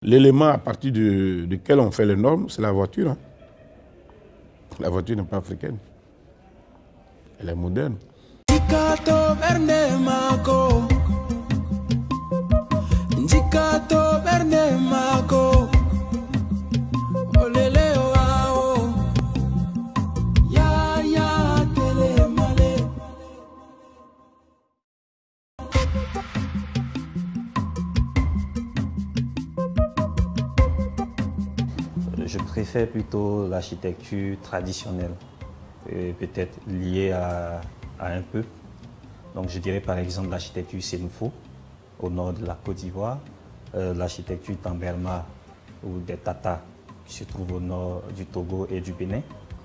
L'élément à partir duquel on fait les normes, c'est la voiture. La voiture n'est pas africaine. Elle est moderne. Je préfère plutôt l'architecture traditionnelle, peut-être liée à un peuple. Donc je dirais par exemple l'architecture Sénoufo, au nord de la Côte d'Ivoire, l'architecture Tamberma ou des Tata qui se trouvent au nord du Togo et du Bénin.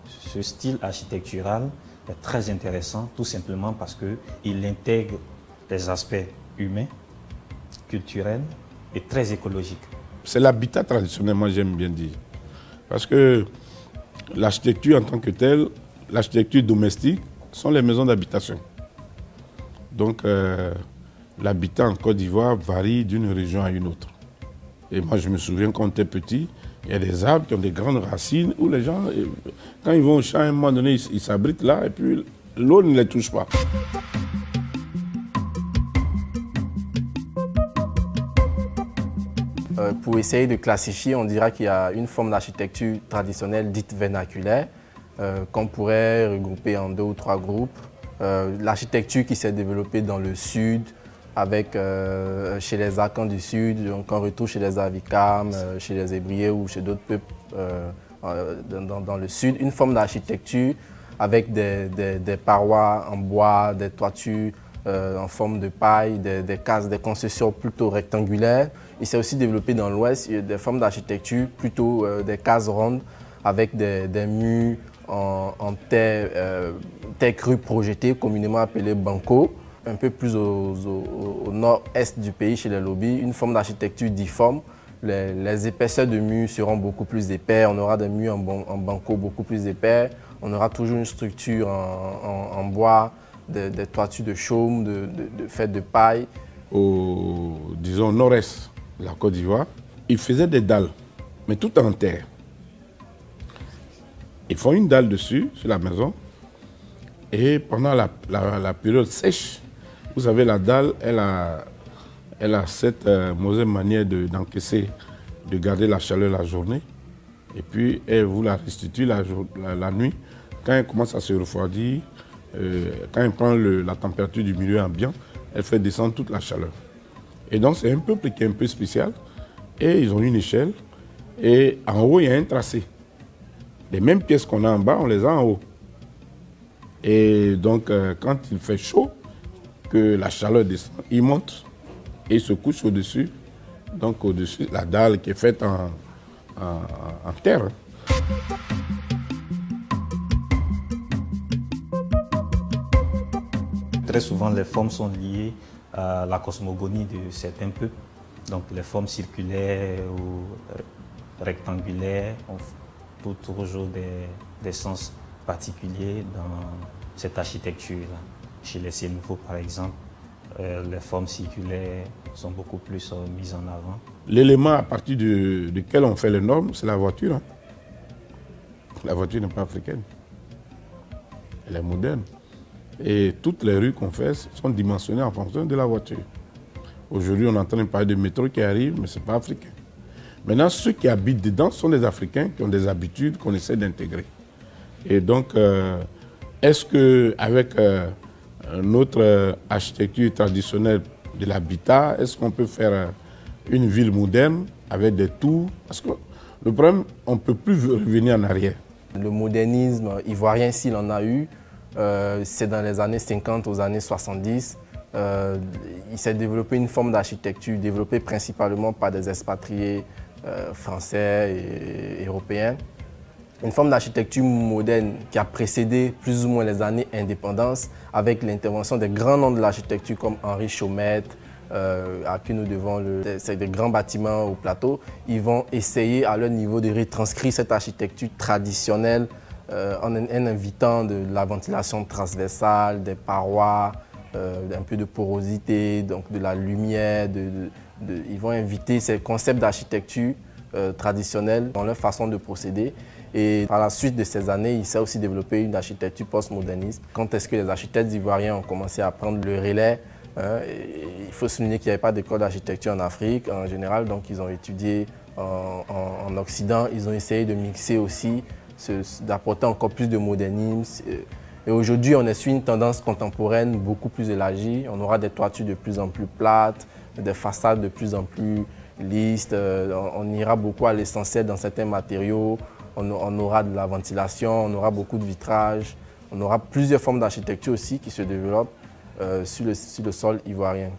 Ce style architectural est très intéressant tout simplement parce qu'il intègre des aspects humains, culturels et très écologiques. C'est l'habitat traditionnel, moi j'aime bien dire. Parce que l'architecture en tant que telle, l'architecture domestique, sont les maisons d'habitation. Donc l'habitat en Côte d'Ivoire varie d'une région à une autre. Et moi je me souviens quand on était petit, il y a des arbres qui ont des grandes racines où les gens, quand ils vont au champ, à un moment donné, ils s'abritent là et puis l'eau ne les touche pas. Pour essayer de classifier, on dira qu'il y a une forme d'architecture traditionnelle dite vernaculaire, qu'on pourrait regrouper en 2 ou 3 groupes. L'architecture qui s'est développée dans le sud, avec chez les Akans du sud, on retrouve chez les Avikam, chez les Hébriers ou chez d'autres peuples dans le sud. Une forme d'architecture avec des parois en bois, des toitures en forme de paille, des cases, des constructions plutôt rectangulaires. Il s'est aussi développé dans l'ouest, il y a des formes d'architecture plutôt des cases rondes avec des murs en terre crue projetée, communément appelée banco. Un peu plus au nord-est du pays, chez les Lobis, une forme d'architecture difforme. Les épaisseurs de murs seront beaucoup plus épais, on aura des murs en banco beaucoup plus épais. On aura toujours une structure en bois, des toitures de chaume, faites de paille. Disons, nord-est de la Côte d'Ivoire, ils faisaient des dalles, mais tout en terre. Ils font une dalle dessus, sur la maison, et pendant la période sèche, vous avez la dalle, elle a cette mauvaise manière d'encaisser, de garder la chaleur la journée, et puis elle vous la restitue la nuit. Quand elle commence à se refroidir, quand elle prend la température du milieu ambiant, elle fait descendre toute la chaleur. Et donc c'est un peuple qui est un peu spécial, et ils ont une échelle, et en haut il y a un tracé. Les mêmes pièces qu'on a en bas, on les a en haut. Et donc quand il fait chaud, que la chaleur descend, il monte et il se couche au-dessus. Donc au-dessus, la dalle qui est faite en terre. Très souvent, les formes sont liées à la cosmogonie de certains peuples. Donc les formes circulaires ou rectangulaires ont toujours des sens particuliers dans cette architecture-là. Chez les Sénoufo, par exemple, les formes circulaires sont beaucoup plus mises en avant. L'élément à partir duquel on fait les normes, c'est la voiture. La voiture n'est pas africaine. Elle est moderne. Et toutes les rues qu'on fait sont dimensionnées en fonction de la voiture. Aujourd'hui, on est en train de parler de métro qui arrive, mais ce n'est pas africain. Maintenant, ceux qui habitent dedans sont des Africains qui ont des habitudes qu'on essaie d'intégrer. Et donc, est-ce qu'avec notre architecture traditionnelle de l'habitat, est-ce qu'on peut faire une ville moderne avec des tours? Parce que le problème, on ne peut plus revenir en arrière. Le modernisme ivoirien, s'il en a eu, c'est dans les années 50 aux années 70. Il s'est développé une forme d'architecture développée principalement par des expatriés français et européens. Une forme d'architecture moderne qui a précédé plus ou moins les années indépendance avec l'intervention des grands noms de l'architecture comme Henri Chaumette, à qui nous devons c'est des grands bâtiments au plateau. Ils vont essayer à leur niveau de retranscrire cette architecture traditionnelle en invitant de la ventilation transversale, des parois, un peu de porosité, donc de la lumière, ils vont inviter ces concepts d'architecture traditionnelle dans leur façon de procéder. Et par la suite de ces années, il s'est aussi développé une architecture postmoderniste. Quand est-ce que les architectes ivoiriens ont commencé à prendre le relais, il faut souligner qu'il n'y avait pas d'école d'architecture en Afrique en général, donc ils ont étudié en Occident, ils ont essayé de mixer aussi, d'apporter encore plus de modernisme. Et aujourd'hui, on est sur une tendance contemporaine beaucoup plus élargie. On aura des toitures de plus en plus plates, des façades de plus en plus lisses. On ira beaucoup à l'essentiel dans certains matériaux. On aura de la ventilation, on aura beaucoup de vitrages. On aura plusieurs formes d'architecture aussi qui se développent sur le sol ivoirien.